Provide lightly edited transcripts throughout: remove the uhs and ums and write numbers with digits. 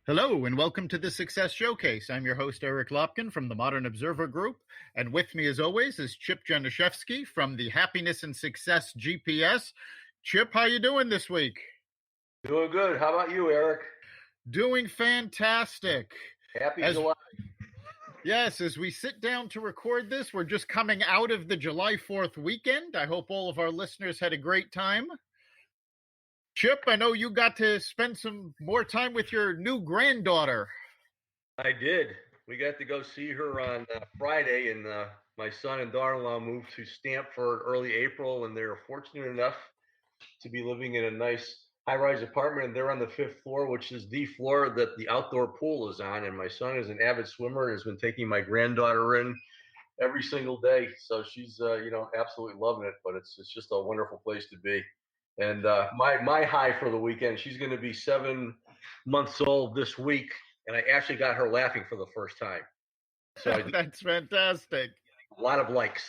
Hello, and welcome to the Success Showcase. I'm your host, Eric Lopkin from the Modern Observer Group. And with me, as always, is Chip Janiszewski from the Happiness and Success GPS. Chip, how you doing this week? Doing good. How about you, Eric? Doing fantastic. Happy July. Yes, as we sit down to record this, we're just coming out of the July 4th weekend. I hope all of our listeners had a great time. Chip, I know you got to spend some more time with your new granddaughter. I did. We got to go see her on Friday, and my son and daughter-in-law moved to Stamford early April, and they're fortunate enough to be living in a nice high-rise apartment, and they're on the 5th floor, which is the floor that the outdoor pool is on. And my son is an avid swimmer and has been taking my granddaughter in every single day. So she's, absolutely loving it, but it's just a wonderful place to be. And my high for the weekend, she's going to be 7 months old this week, and I actually got her laughing for the first time. So that's fantastic. A lot of likes.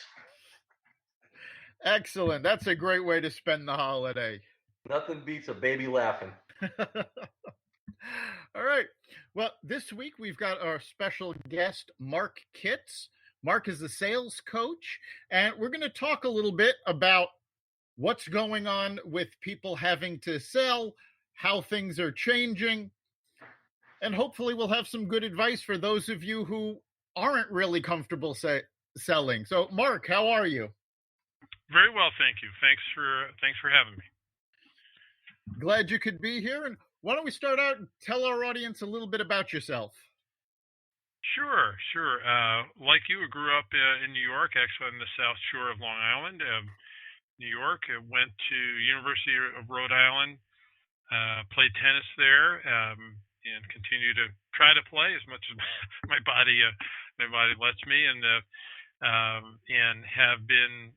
Excellent. That's a great way to spend the holiday. Nothing beats a baby laughing. All right. Well, this week we've got our special guest, Marc Kitz. Marc is a sales coach, and we're going to talk a little bit about what's going on with people having to sell, how things are changing, and hopefully we'll have some good advice for those of you who aren't really comfortable selling. So, Marc, how are you? Very well, thank you. Thanks for having me. Glad you could be here. And why don't we start out and tell our audience a little bit about yourself? Sure. Like you, I grew up in New York, actually on the South Shore of Long Island, New York. I went to University of Rhode Island, played tennis there, and continue to try to play as much as my body lets me, and have been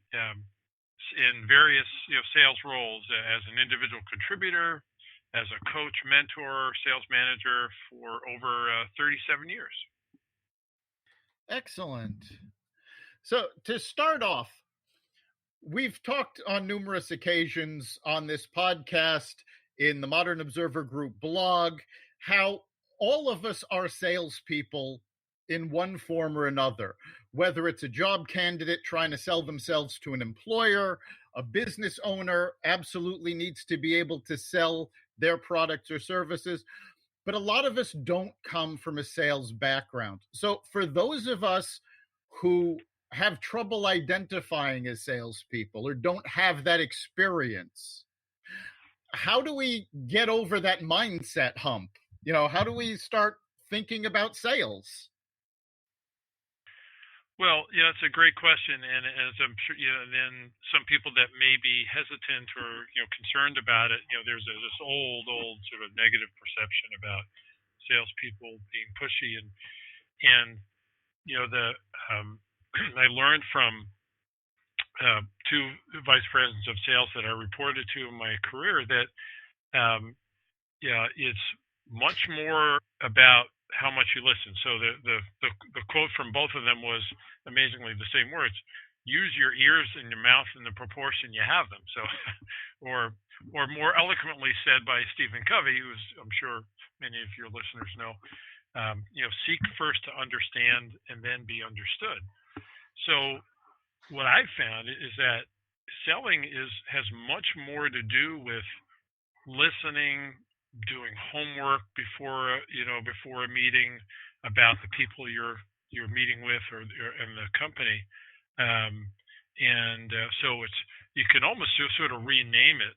in various sales roles as an individual contributor, as a coach, mentor, sales manager for over 37 years. Excellent. So to start off, we've talked on numerous occasions on this podcast, in the Modern Observer Group blog, how all of us are salespeople in one form or another, whether it's a job candidate trying to sell themselves to an employer, a business owner absolutely needs to be able to sell their products or services. But a lot of us don't come from a sales background. So for those of us who have trouble identifying as salespeople or don't have that experience, how do we get over that mindset hump? How do we start thinking about sales? Well, it's a great question, and as I'm sure, then some people that may be hesitant or concerned about it, there's this old sort of negative perception about salespeople being pushy, and I learned from two vice presidents of sales that I reported to in my career that it's much more about how much you listen. So the quote from both of them was amazingly the same words: use your ears and your mouth in the proportion you have them. So, or more eloquently said by Stephen Covey, who's, I'm sure many of your listeners know, seek first to understand and then be understood. So what I've found is that selling has much more to do with listening, doing homework before a meeting about the people you're meeting with and the company, so you can almost just sort of rename it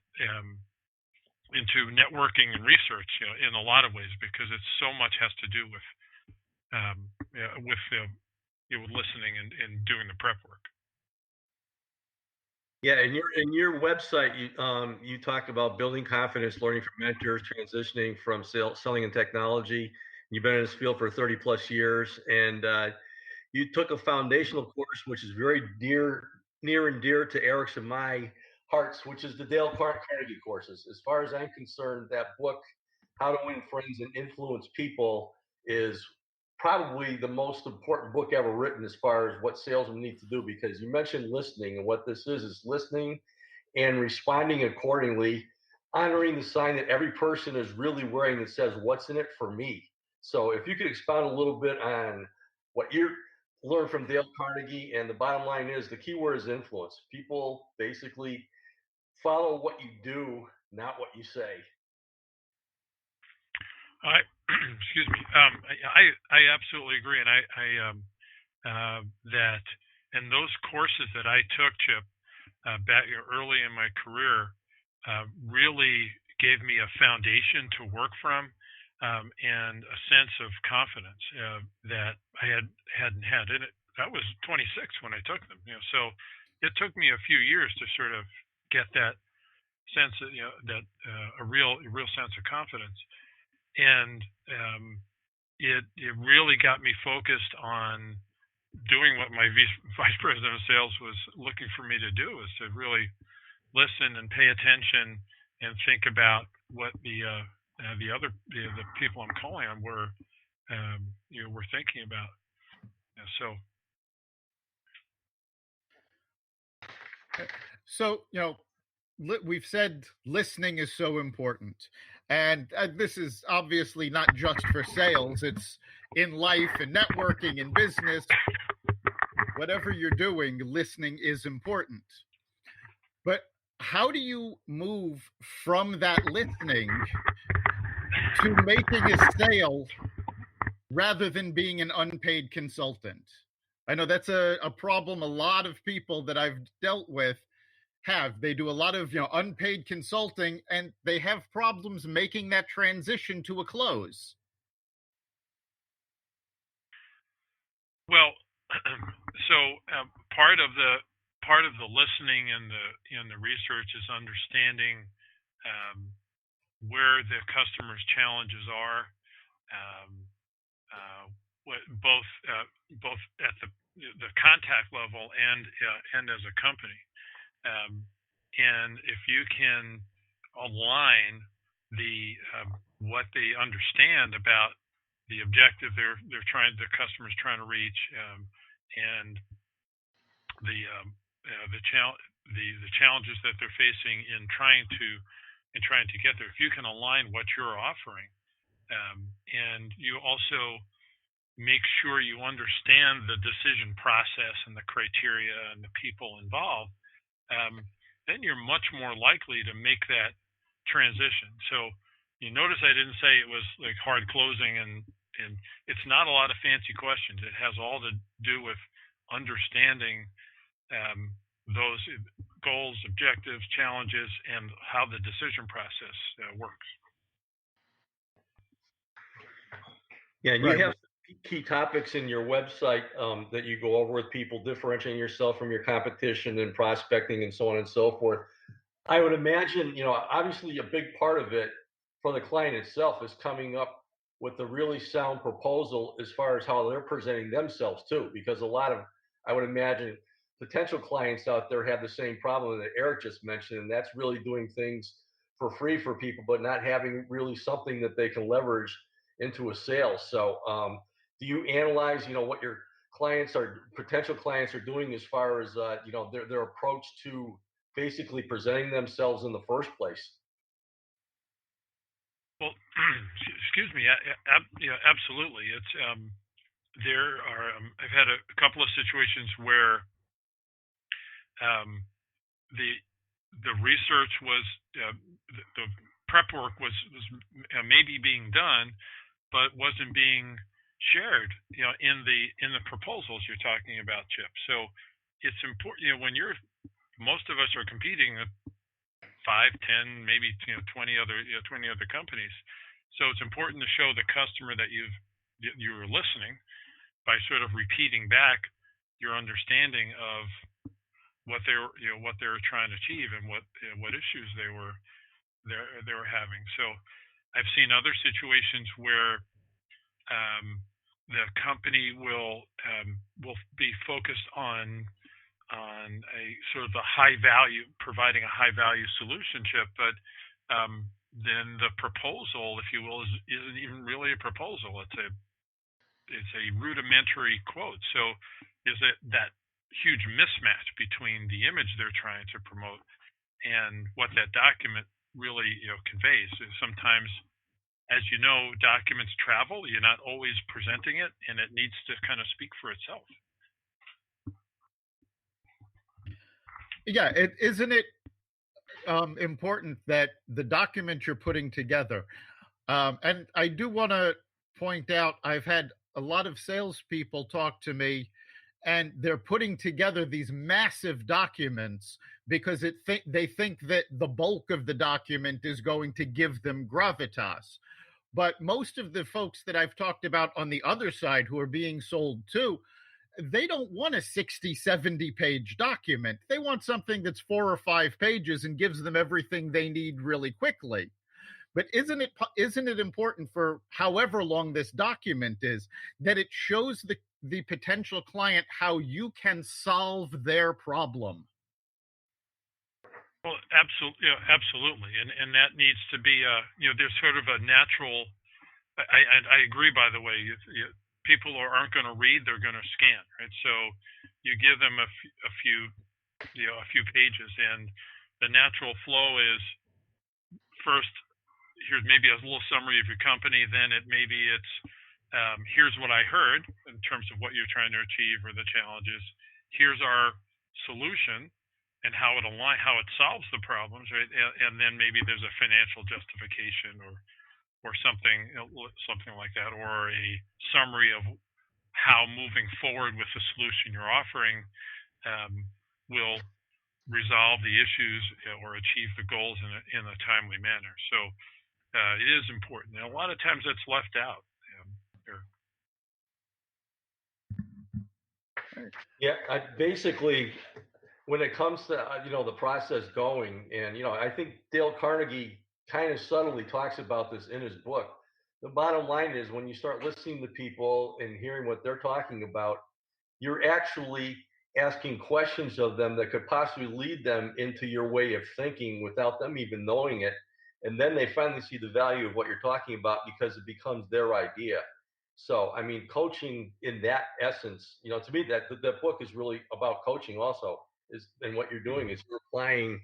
into networking and research, in a lot of ways, because it's so much has to do with listening and doing the prep work. Yeah, in your website, you talked about building confidence, learning from mentors, transitioning from selling and technology. You've been in this field for 30 plus years, and you took a foundational course, which is very near and dear to Eric's and my hearts, which is the Dale Carnegie courses. As far as I'm concerned, that book, How to Win Friends and Influence People, is probably the most important book ever written as far as what salesmen need to do, because you mentioned listening, and what this is listening and responding accordingly, honoring the sign that every person is really wearing that says, "What's in it for me?" So if you could expound a little bit on what you learned from Dale Carnegie, and the bottom line is the key word is influence. People basically follow what you do, not what you say. I excuse me. I absolutely agree, and that and those courses that I took, Chip, back early in my career, really gave me a foundation to work from, and a sense of confidence that I hadn't had. And I was 26 when I took them. So it took me a few years to sort of get that sense of, that a real sense of confidence. And it really got me focused on doing what my vice president of sales was looking for me to do, is to really listen and pay attention and think about what the people I'm calling on were thinking about. So, we've said listening is so important. And this is obviously not just for sales, it's in life and networking and business. Whatever you're doing, listening is important. But how do you move from that listening to making a sale rather than being an unpaid consultant? I know that's a problem a lot of people that I've dealt with have. They do a lot of unpaid consulting, and they have problems making that transition to a close. Well, so part of the listening and the research is understanding where the customer's challenges are, both at the contact level and as a company. And if you can align what they understand about the objective the customer's trying to reach, and the challenges that they're facing in trying to get there. If you can align what you're offering, and you also make sure you understand the decision process and the criteria and the people involved, then you're much more likely to make that transition. So you notice I didn't say it was like hard closing, and it's not a lot of fancy questions. It has all to do with understanding those goals, objectives, challenges, and how the decision process works. Yeah, and you have key topics in your website that you go over with people, differentiating yourself from your competition and prospecting and so on and so forth. I would imagine, obviously a big part of it for the client itself is coming up with a really sound proposal as far as how they're presenting themselves too, because a lot of, I would imagine, potential clients out there have the same problem that Eric just mentioned, and that's really doing things for free for people, but not having really something that they can leverage into a sale. So do you analyze, what your potential clients are doing as far as, their approach to basically presenting themselves in the first place? Well, excuse me. Absolutely. It's there are. I've had a couple of situations where the research was the prep work was maybe being done, but wasn't being shared, in the proposals you're talking about, Chip. So it's important, when most of us are competing with 5, 10, maybe 20 other companies. So it's important to show the customer that you were listening by sort of repeating back your understanding of what they were trying to achieve and what issues they were having. So I've seen other situations where the company will be focused on a sort of the high value, providing a high value solution, Chip, but then the proposal, if you will, isn't even really a proposal. It's a rudimentary quote. So is it that huge mismatch between the image they're trying to promote and what that document really conveys? Sometimes as you know, documents travel. You're not always presenting it, and it needs to kind of speak for itself. Yeah, isn't it important that the document you're putting together, and I do want to point out, I've had a lot of salespeople talk to me, and they're putting together these massive documents because they think that the bulk of the document is going to give them gravitas. But most of the folks that I've talked about on the other side who are being sold to, they don't want a 60, 70 page document. They want something that's 4 or 5 pages and gives them everything they need really quickly. But isn't it important, for however long this document is, that it shows the potential client how you can solve their problem? Well, absolutely, and that needs to be there's sort of a natural. I agree. By the way, people aren't going to read; they're going to scan, right? So you give them a few pages, and the natural flow is first, here's maybe a little summary of your company. Then it's here's what I heard in terms of what you're trying to achieve or the challenges. Here's our solution and how it solves the problems, right? And then maybe there's a financial justification or something like that, or a summary of how moving forward with the solution you're offering will resolve the issues or achieve the goals in a timely manner. So it is important, and a lot of times that's left out. Yeah, basically, when it comes to the process going, and I think Dale Carnegie kind of subtly talks about this in his book. The bottom line is, when you start listening to people and hearing what they're talking about, you're actually asking questions of them that could possibly lead them into your way of thinking without them even knowing it. And then they finally see the value of what you're talking about because it becomes their idea. So, I mean, coaching in that essence, to me, that book is really about coaching also. And what you're doing is you're applying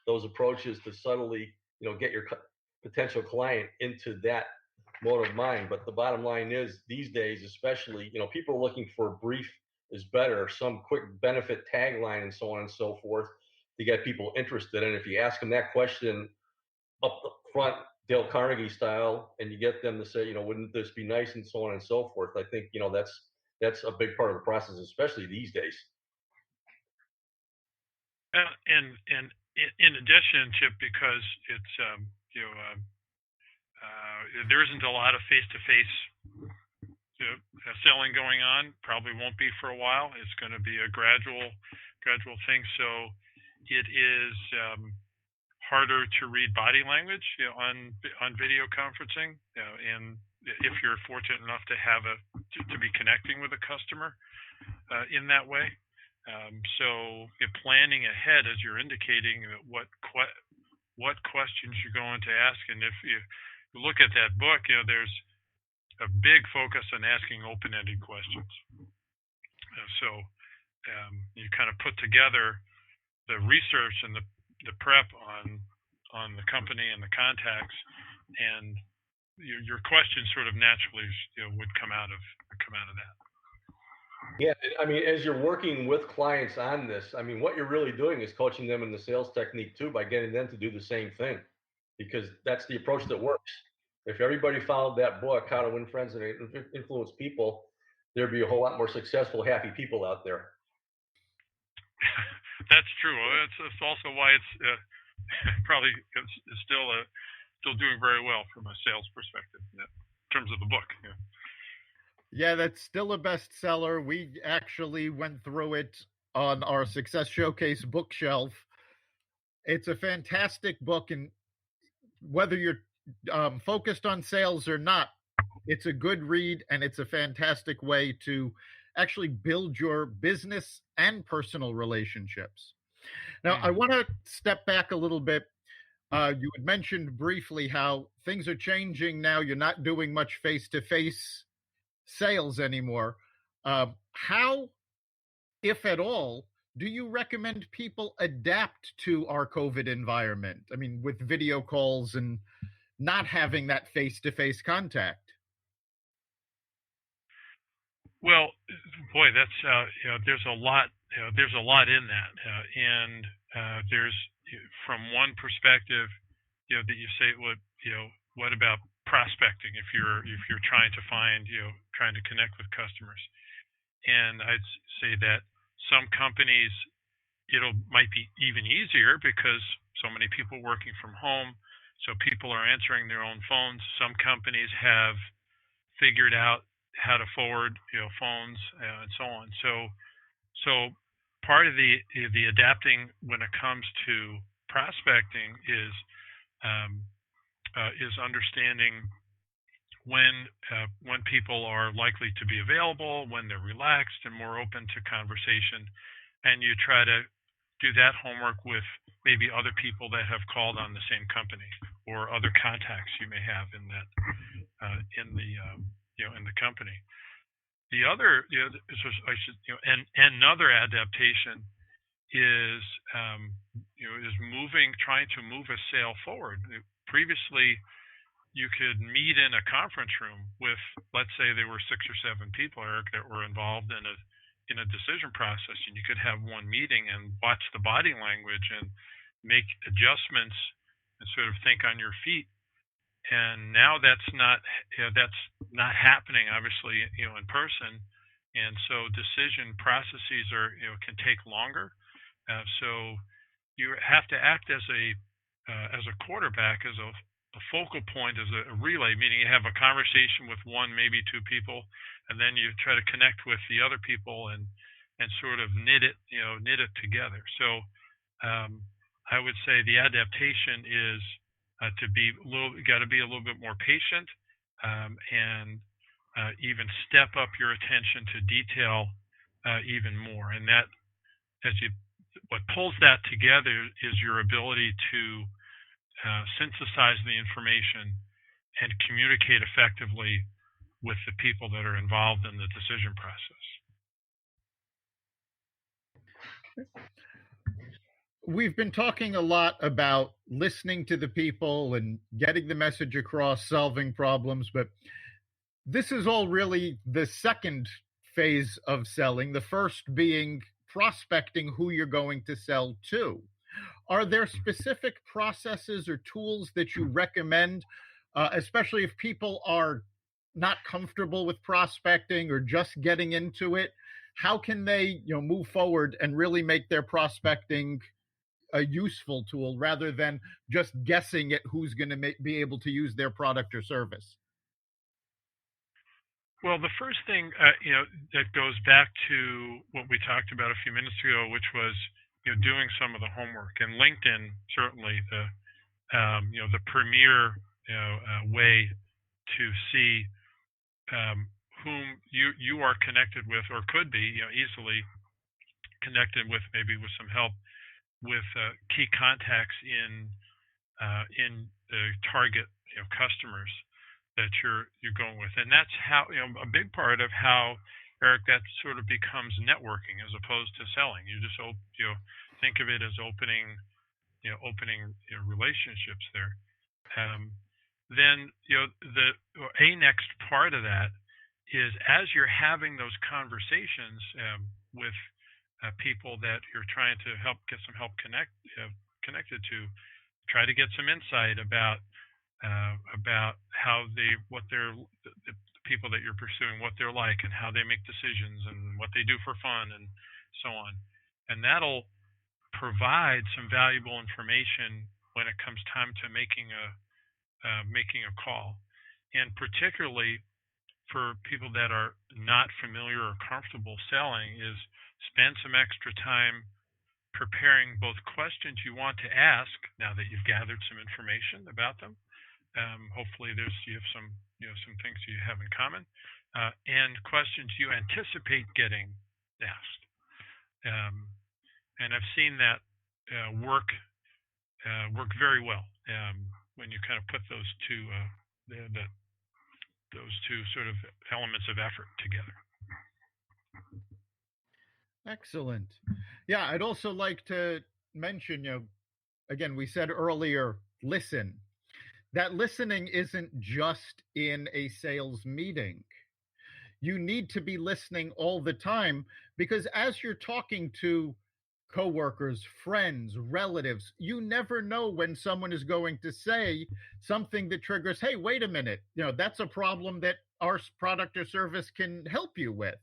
those approaches to subtly, get your potential client into that mode of mind. But the bottom line is, these days, especially, people are looking for brief is better, some quick benefit tagline, and so on and so forth, to get people interested. And if you ask them that question up front, Dale Carnegie style, and you get them to say, wouldn't this be nice, and so on and so forth, I think, that's a big part of the process, especially these days. And in addition, Chip, because it's there isn't a lot of face-to-face selling going on. Probably won't be for a while. It's going to be a gradual thing. So it is harder to read body language on video conferencing. And if you're fortunate enough to have to be connecting with a customer in that way. So planning ahead, as you're indicating, what questions you're going to ask. And if you look at that book, there's a big focus on asking open-ended questions. So you kind of put together the research and the prep on the company and the contacts, and your questions sort of naturally would come out of that. Yeah, I mean, as you're working with clients on this, I mean, what you're really doing is coaching them in the sales technique too, by getting them to do the same thing, because that's the approach that works. If everybody followed that book, How to Win Friends and Influence People, there'd be a whole lot more successful, happy people out there. That's true. It's also why it's probably still doing very well from a sales perspective in terms of the book. Yeah, that's still a bestseller. We actually went through it on our Success Showcase bookshelf. It's a fantastic book, and whether you're focused on sales or not, it's a good read, and it's a fantastic way to actually build your business and personal relationships. Now, I want to step back a little bit. You had mentioned briefly how things are changing now. You're not doing much face-to-face sales anymore. How, if at all, do you recommend people adapt to our COVID environment? I mean, with video calls and not having that face-to-face contact? Well, boy, that's there's a lot in that, and there's from one perspective, that you say, what about prospecting if you're trying to find, trying to connect with customers, and I'd say that some companies might be even easier because so many people working from home, so people are answering their own phones. Some companies have figured out how to forward phones and so on. So part of the adapting when it comes to prospecting is understanding when people are likely to be available, when they're relaxed and more open to conversation, and you try to do that homework with maybe other people that have called on the same company or other contacts you may have in that in the company. The other, another adaptation is trying to move a sale forward. Previously, you could meet in a conference room with, let's say, there were 6 or 7 people, Eric, that were involved in a decision process, and you could have one meeting and watch the body language and make adjustments and sort of think on your feet. And now that's not happening, obviously, in person, and so decision processes can take longer. So you have to act as a quarterback, as a focal point, as a relay, meaning you have a conversation with one, maybe 2 people, and then you try to connect with the other people and sort of knit it together. So I would say the adaptation is got to be a little bit more patient, and even step up your attention to detail even more. And that, what pulls that together is your ability to synthesize the information and communicate effectively with the people that are involved in the decision process. We've been talking a lot about listening to the people and getting the message across, solving problems, but this is all really the second phase of selling, the first being prospecting who you're going to sell to. Are there specific processes or tools that you recommend, especially if people are not comfortable with prospecting or just getting into it? How can they, move forward and really make their prospecting a useful tool rather than just guessing at who's going to be able to use their product or service? Well, the first thing, that goes back to what we talked about a few minutes ago, which was, doing some of the homework. And LinkedIn, certainly the premier, way to see whom you are connected with, or could be, easily connected with, maybe with some help, with key contacts in the target customers that you're going with. And that's how, a big part of how, Eric, that sort of becomes networking as opposed to selling. You just think of it as opening relationships there. Then the next part of that is, as you're having those conversations with people that you're trying to get some help connected to, try to get some insight about how the people that you're pursuing, what they're like, and how they make decisions, and what they do for fun, and so on. And that'll provide some valuable information when it comes time to making a call. And particularly for people that are not familiar or comfortable selling, is spend some extra time preparing both questions you want to ask now that you've gathered some information about them. Hopefully you have some things you have in common, and questions you anticipate getting asked. And I've seen that work very well when you kind of put those two sort of elements of effort together. Excellent. Yeah, I'd also like to mention, again, we said earlier, listen. That listening isn't just in a sales meeting. You need to be listening all the time, because as you're talking to coworkers, friends, relatives, you never know when someone is going to say something that triggers, hey, wait a minute, that's a problem that our product or service can help you with.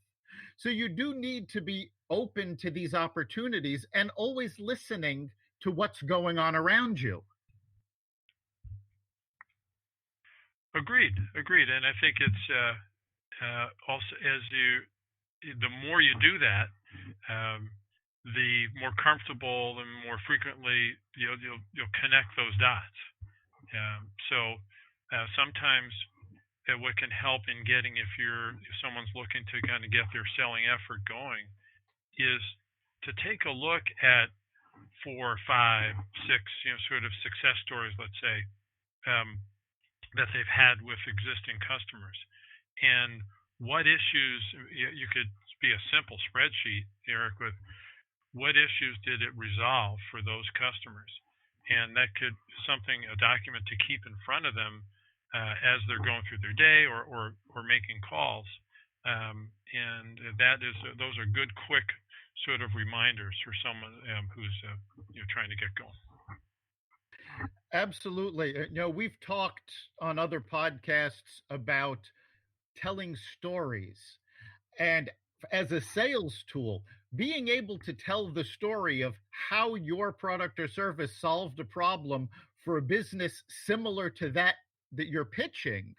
So you do need to be open to these opportunities and always listening to what's going on around you. Agreed. And I think it's also, the more you do that, the more comfortable and more frequently you'll connect those dots. So sometimes what can help in getting, if someone's looking to kind of get their selling effort going, is to take a look at 4, 5, 6, sort of success stories, let's say, that they've had with existing customers, and what issues. You could be a simple spreadsheet, Eric, with what issues did it resolve for those customers, and that could a document to keep in front of them as they're going through their day or making calls, and those are good, quick sort of reminders for someone who's trying to get going. Absolutely. We've talked on other podcasts about telling stories. And as a sales tool, being able to tell the story of how your product or service solved a problem for a business similar to that you're pitching,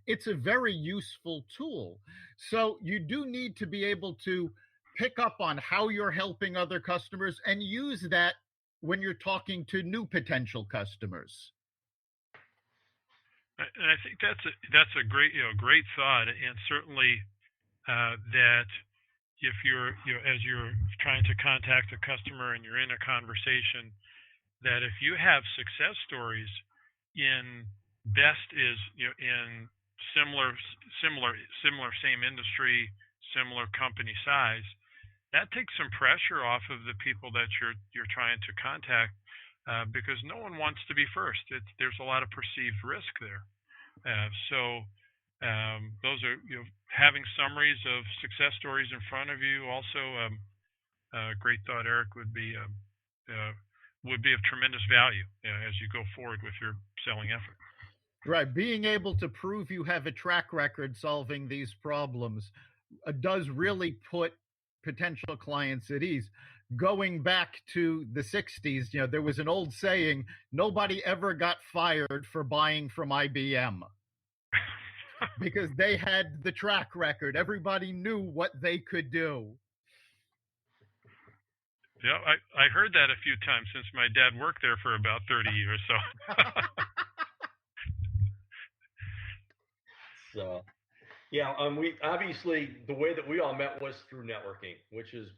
it's a very useful tool. So you do need to be able to pick up on how you're helping other customers and use that when you're talking to new potential customers. And I think that's a great thought, and certainly that if as you're trying to contact a customer and you're in a conversation, that if you have success stories in in similar same industry, similar company size, that takes some pressure off of the people that you're trying to contact, because no one wants to be first. There's a lot of perceived risk there. So those are having summaries of success stories in front of you. Also, great thought, Eric, would be of tremendous value as you go forward with your selling effort. Right, being able to prove you have a track record solving these problems does really put potential clients at ease. Going back to the 60s, there was an old saying, nobody ever got fired for buying from IBM. Because they had the track record. Everybody knew what they could do. Yeah, I heard that a few times since my dad worked there for about 30 years. So, yeah, we obviously, the way that we all met was through networking, which is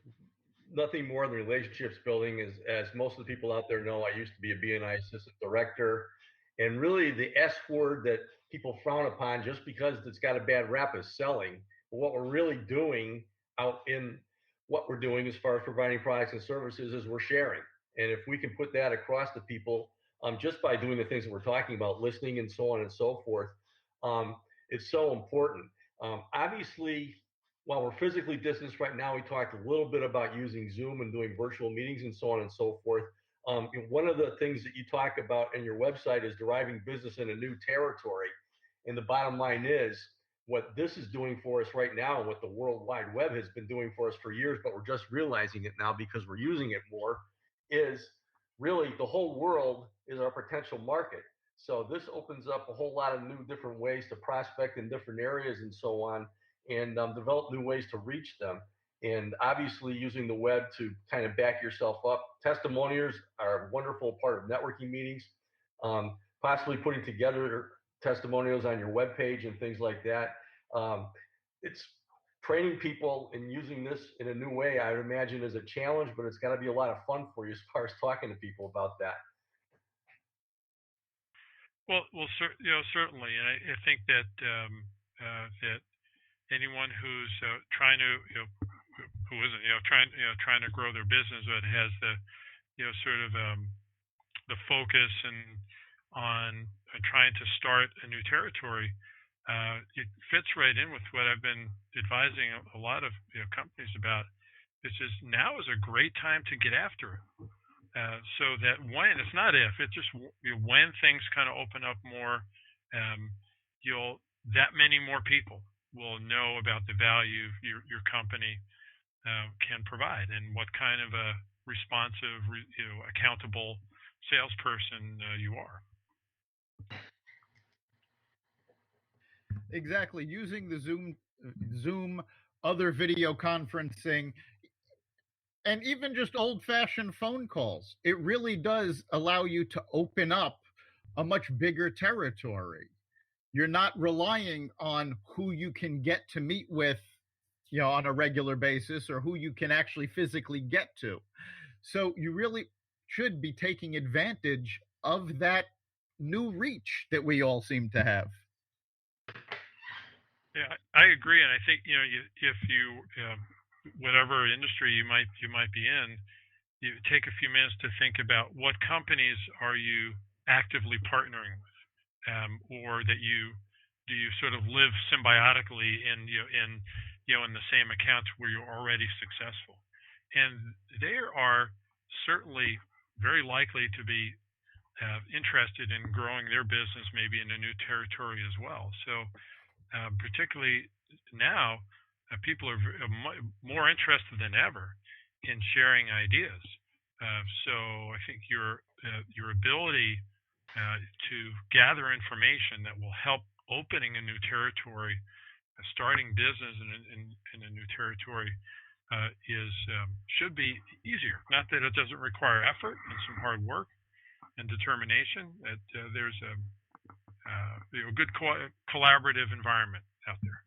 nothing more than relationships building. As most of the people out there know, I used to be a BNI assistant director, and really the S word that people frown upon just because it's got a bad rap is selling. But what we're really doing what we're doing as far as providing products and services is we're sharing. And if we can put that across to people, just by doing the things that we're talking about, listening and so on and so forth, it's so important. Obviously, while we're physically distanced right now, we talked a little bit about using Zoom and doing virtual meetings and so on and so forth. One of the things that you talk about in your website is deriving business in a new territory. And the bottom line is, what this is doing for us right now, and what the World Wide Web has been doing for us for years, but we're just realizing it now because we're using it more, is really the whole world is our potential market. So this opens up a whole lot of new different ways to prospect in different areas and so on, and develop new ways to reach them. And obviously using the web to kind of back yourself up. Testimonials are a wonderful part of networking meetings. Possibly putting together testimonials on your webpage and things like that. It's training people in using this in a new way, I would imagine, is a challenge, but it's got to be a lot of fun for you as far as talking to people about that. Well, certainly, and I think that that anyone who's trying to, who isn't, trying to grow their business, but has the, sort of the focus and on trying to start a new territory, it fits right in with what I've been advising a lot of companies about. It's just now is a great time to get after it. So that when, it's not if, it's just when things kind of open up more, that many more people will know about the value your company can provide and what kind of a responsive, accountable salesperson you are. Exactly. Using the Zoom, other video conferencing, and even just old-fashioned phone calls, it really does allow you to open up a much bigger territory. You're not relying on who you can get to meet with, on a regular basis, or who you can actually physically get to. So you really should be taking advantage of that new reach that we all seem to have. Yeah, I agree, and I think if you whatever industry you might be in, you take a few minutes to think about what companies are you actively partnering with, or that do you sort of live symbiotically in the same accounts where you're already successful, and they are certainly very likely to be interested in growing their business maybe in a new territory as well. So particularly now, people are more interested than ever in sharing ideas. So I think your ability to gather information that will help opening a new territory, starting business in a new territory, should be easier. Not that it doesn't require effort and some hard work and determination. That there's a good collaborative environment out there.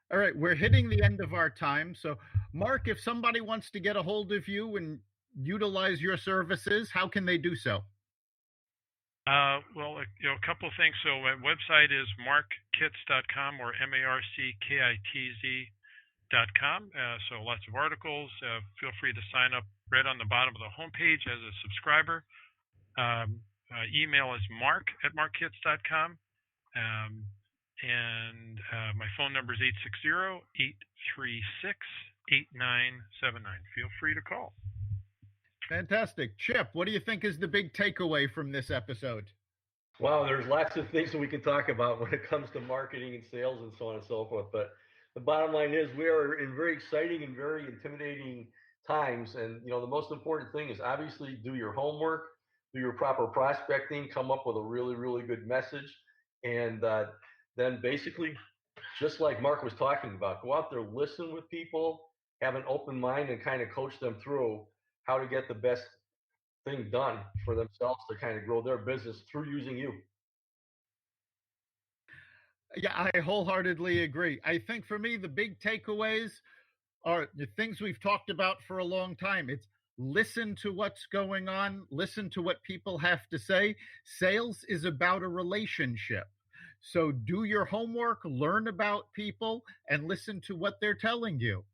All right, we're hitting the end of our time. So, Marc, if somebody wants to get a hold of you and utilize your services, how can they do so? Well, a couple of things. So, my website is markkitz.com or markkitz.com. So, lots of articles. Feel free to sign up right on the bottom of the homepage as a subscriber. Email is mark@markkitz.com. And my phone number is 860-836-8979. Feel free to call. Fantastic. Chip, what do you think is the big takeaway from this episode? Wow, there's lots of things that we can talk about when it comes to marketing and sales and so on and so forth. But the bottom line is we are in very exciting and very intimidating times. And, the most important thing is obviously do your homework, do your proper prospecting, come up with a really, really good message. And then basically, just like Marc was talking about, go out there, listen with people, have an open mind, and kind of coach them through how to get the best thing done for themselves to kind of grow their business through using you. Yeah, I wholeheartedly agree. I think for me, the big takeaways are the things we've talked about for a long time. It's listen to what's going on, listen to what people have to say. Sales is about a relationship. So do your homework, learn about people, and listen to what they're telling you.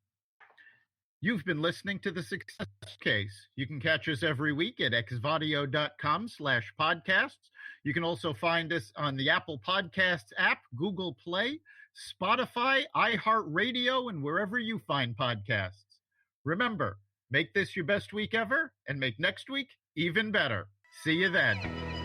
You've been listening to The Success Case. You can catch us every week at xvadio.com/podcasts. You can also find us on the Apple Podcasts app, Google Play, Spotify, iHeartRadio, and wherever you find podcasts. Remember, make this your best week ever and make next week even better. See you then.